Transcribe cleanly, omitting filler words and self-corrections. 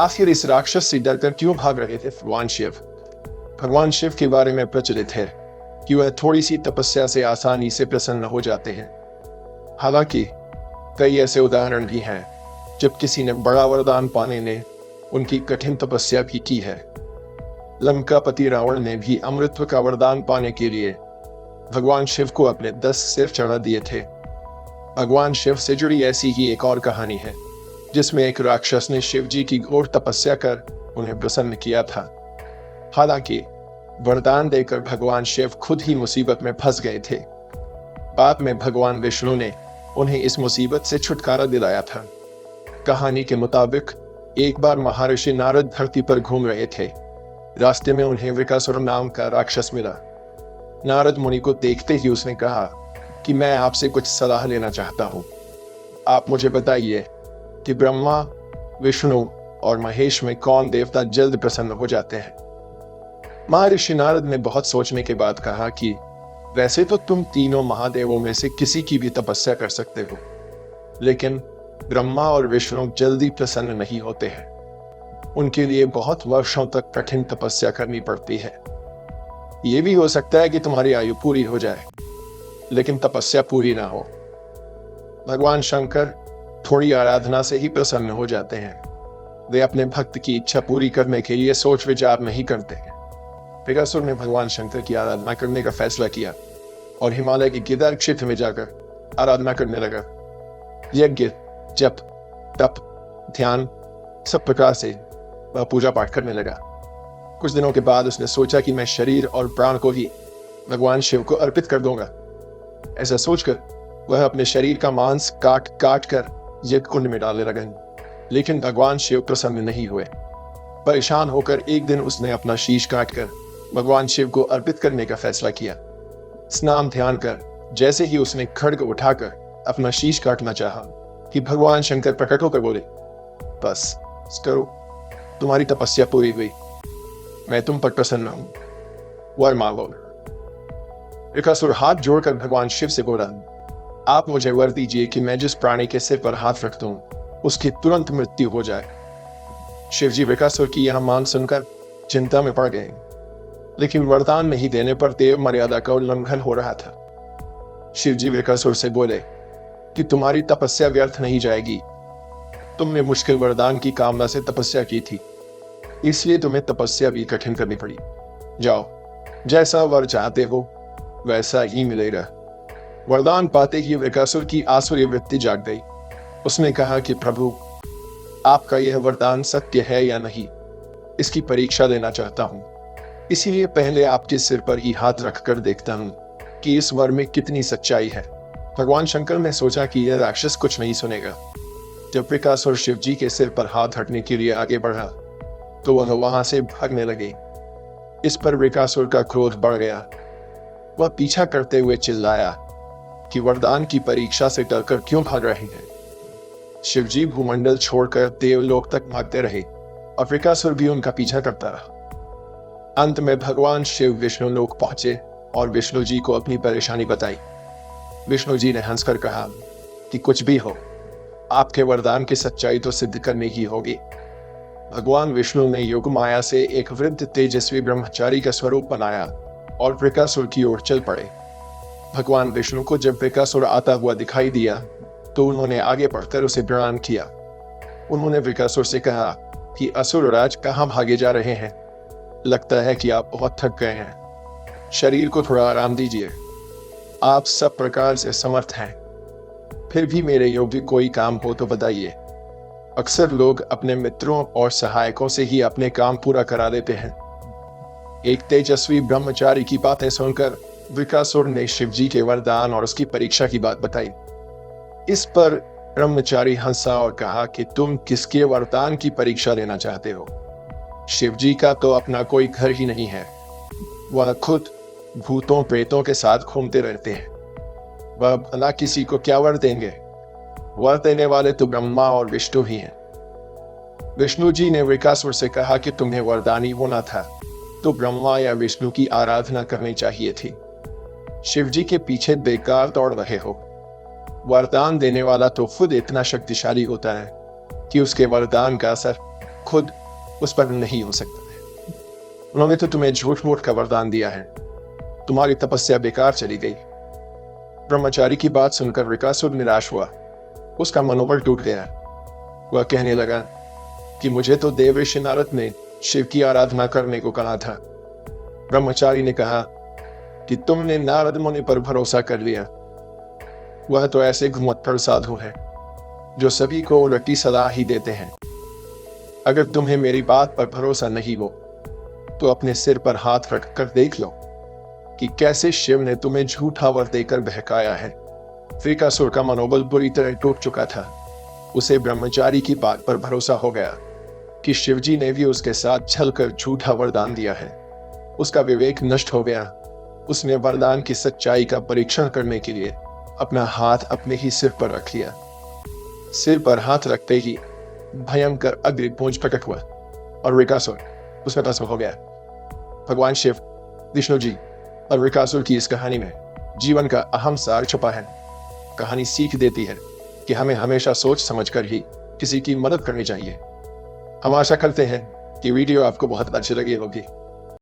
आखिर इस राक्षस से डरकर क्यों भाग रहे थे भगवान शिव? भगवान शिव के बारे में प्रचलित है कि वह थोड़ी सी तपस्या से आसानी से प्रसन्न हो जाते हैं। हालांकि कई ऐसे उदाहरण भी हैं जब किसी ने बड़ा वरदान पाने ने उनकी कठिन तपस्या भी की है। लंकापति रावण ने भी अमृत का वरदान पाने के लिए भगवान शिव को अपने 10 सिर चढ़ा दिए थे। भगवान शिव से जुड़ी ऐसी ही एक और कहानी है जिसमें एक राक्षस ने शिव जी की घोर तपस्या कर उन्हें प्रसन्न किया था। हालांकि वरदान देकर भगवान शिव खुद ही मुसीबत में फंस गए थे। बाद में भगवान विष्णु ने उन्हें इस मुसीबत से छुटकारा दिलाया था। कहानी के मुताबिक एक बार महर्षि नारद धरती पर घूम रहे थे। रास्ते में उन्हें वृकासुर नाम का राक्षस मिला। नारद मुनि को देखते ही उसने कहा कि मैं आपसे कुछ सलाह लेना चाहता हूँ। आप मुझे बताइए कि ब्रह्मा, विष्णु और महेश में कौन देवता जल्द प्रसन्न हो जाते हैं? महर्षि नारद ने बहुत सोचने के बाद कहा कि वैसे तो तुम तीनों महादेवों में से किसी की भी तपस्या कर सकते हो, लेकिन ब्रह्मा और विष्णु जल्दी प्रसन्न नहीं होते हैं। उनके लिए बहुत वर्षों तक कठिन तपस्या करनी पड़ती है। ये भी हो सकता है कि तुम्हारी आयु पूरी हो जाए, लेकिन तपस्या पूरी ना हो। भगवान शंकर थोड़ी आराधना से ही प्रसन्न हो जाते हैं। वे अपने भक्त की इच्छा पूरी करने के लिए सोच विचार नहीं करते हैं। वृकासुर ने भगवान शंकर की आराधना करने का फैसला किया और हिमालय के केदार क्षेत्र में जाकर आराधना करने लगा। यज्ञ, जप, तप, ध्यान सब प्रकार से वह पूजा पाठ करने लगा। कुछ दिनों के बाद उसने सोचा कि मैं शरीर और प्राण को ही भगवान शिव को अर्पित कर दूंगा। ऐसा सोचकर वह अपने शरीर का मांस काट काट कर यज्ञ कुंड में डालने लगा, लेकिन भगवान शिव प्रसन्न नहीं हुए। परेशान होकर एक दिन उसने अपना शीश काटकर भगवान शिव को अर्पित करने का फैसला किया। स्नान ध्यान कर जैसे ही उसने खड्ग उठाकर अपना शीश काटना चाहा कि भगवान शंकर प्रकट होकर बोले, बस करो, तुम्हारी तपस्या पूरी हुई, मैं तुम पर प्रसन्न हूं, वर मांगो। वृकासुर हाथ जोड़कर भगवान शिव से बोला, आप मुझे वर दीजिए कि मैं जिस प्राणी के सिर पर हाथ रख दूं उसकी तुरंत मृत्यु हो जाए। शिवजी वृकासुर की यह मांग सुनकर चिंता में पड़ गए, लेकिन वरदान नहीं देने पर देव मर्यादा का उल्लंघन हो रहा था। शिवजी वृकासुर से बोले कि तुम्हारी तपस्या व्यर्थ नहीं जाएगी। तुमने मुश्किल वरदान की कामना से तपस्या की थी, इसलिए तुम्हें तपस्या भी कठिन करनी पड़ी। जाओ, जैसा वर चाहते हो वैसा ही मिलेगा। वरदान पाते ही वृकासुर की आसुरी वृत्ति जाग गई। उसने कहा कि प्रभु, आपका यह वरदान सत्य है या नहीं, इसकी परीक्षा लेना चाहता हूं। इसीलिए पहले आपके सिर पर ही हाथ रखकर देखता हूं कि इस वर में कितनी सच्चाई है। भगवान शंकर ने सोचा कि यह राक्षस कुछ नहीं सुनेगा। जब वृकासुर शिव जी के सिर पर हाथ रखने के लिए आगे बढ़ा तो वह वहां से भागने लगे। इस पर वृकासुर का क्रोध बढ़ गया। वह पीछा करते हुए चिल्लाया कि वरदान की परीक्षा से डरकर क्यों भाग रहे हैं। शिवजी भूमंडल छोड़कर देवलोक तक भागते रहे और वृकासुर भी उनका पीछा करता रहा। अंत में भगवान शिव विष्णु लोक पहुंचे और विष्णु जी को अपनी परेशानी बताई। विष्णु जी ने हंसकर कहा कि कुछ भी हो, आपके वरदान की सच्चाई तो सिद्ध करनी ही होगी। भगवान विष्णु ने योग माया से एक वृद्ध तेजस्वी ब्रह्मचारी का स्वरूप बनाया और वृकासुर की ओर चल पड़े। भगवान विष्णु को जब वृकासुर आता हुआ दिखाई दिया तो उन्होंने आगे बढ़कर उसे प्रणाम किया। उन्होंने वृकासुर से कहा कि असुरराज कहाँ भागे जा रहे हैं? लगता है कि आप बहुत थक गए हैं। शरीर को थोड़ा आराम दीजिए। आप सब प्रकार से समर्थ हैं, फिर भी मेरे योग्य कोई काम हो तो बताइए। अक्सर लोग अपने मित्रों और सहायकों से ही अपने काम पूरा करा देते हैं। एक तेजस्वी ब्रह्मचारी की बातें सुनकर वृकासुर ने शिवजी के वरदान और उसकी परीक्षा की बात बताई। इस पर ब्रह्मचारी हंसा और कहा कि तुम किसके वरदान की परीक्षा लेना चाहते हो? शिवजी का तो अपना कोई घर ही नहीं है। वह खुद भूतों प्रेतों के साथ घूमते रहते हैं। वह भला किसी को क्या वर देंगे? वर देने वाले तो ब्रह्मा और विष्णु ही हैं। विष्णु जी ने वृकासुर से कहा कि तुम्हें वरदानी होना था तो ब्रह्मा या विष्णु की आराधना करनी चाहिए थी। शिवजी के पीछे बेकार दौड़ रहे हो। वरदान देने वाला तो खुद इतना शक्तिशाली होता है कि उसके वरदान का असर खुद उस पर नहीं हो सकता है। उन्होंने तो तुम्हें झूठ मूठ का वरदान दिया है, तुम्हारी तपस्या बेकार चली गई। ब्रह्मचारी की बात सुनकर विकासुर निराश हुआ, उसका मनोबल टूट गया। वह कहने लगा कि मुझे तो देव ऋषि नारद ने शिव की आराधना करने को कहा था। ब्रह्मचारी ने कहा कि तुमने नारद मुनि पर भरोसा कर लिया। वह तो ऐसे घुमक्कड़ साधु है जो सभी को उल्टी सलाह ही देते हैं। अगर तुम्हें मेरी बात पर भरोसा नहीं हो तो अपने सिर पर हाथ रख कर देख लो कि कैसे शिव ने तुम्हें झूठा वर देकर बहकाया है। वृकासुर का मनोबल बुरी तरह टूट चुका था। उसे ब्रह्मचारी की बात पर भरोसा हो गया कि शिवजी ने भी उसके साथ छलकर झूठा वरदान दिया है। उसका विवेक नष्ट हो गया। उसने वरदान की सच्चाई का परीक्षण करने के लिए अपना हाथ अपने ही सिर पर रख लिया। सिर पर हाथ रखते ही भयंकर अग्निपुंज प्रकट हुआ और वृकासुर उसमें भस्म हो गया। भगवान शिव, विष्णु जी और वृकासुर की इस कहानी में जीवन का अहम सार छुपा है। कहानी सीख देती है कि हमें हमेशा सोच समझकर ही किसी की मदद करनी चाहिए। हम आशा करते हैं कि वीडियो आपको बहुत अच्छी लगी होगी।